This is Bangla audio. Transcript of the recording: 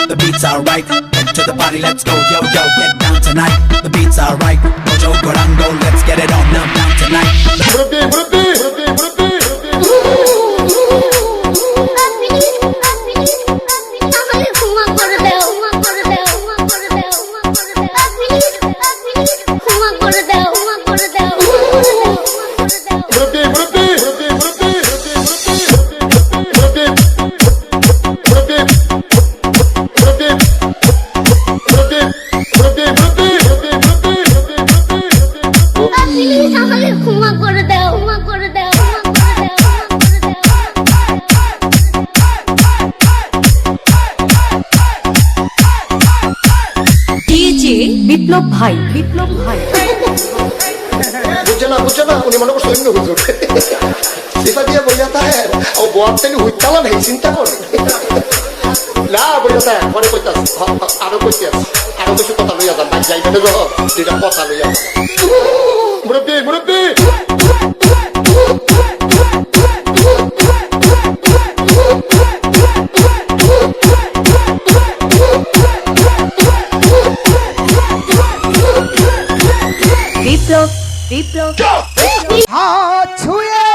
the beats are right. Head to the party, let's go, yo, yo, get down tonight. The beats are right. Mojo Gorango, let's get it on now, down tonight. বিপ্লব ভাই বুঝছে না উনি মনে করছে অন্য হুজুর সেটা দিয়ে বইয়া থাকে ও বোয়ার তেলে হুইতালা নেই চিন্তা করে না বইয়া থাকে পরে কইতাস আরো কইতাস আরো কিছু কথা লইয়া যান ভাই যাইবে না যখন যেটা কথা লইয়া মুরব্বী বিপ্লব হাত ছুঁয়ে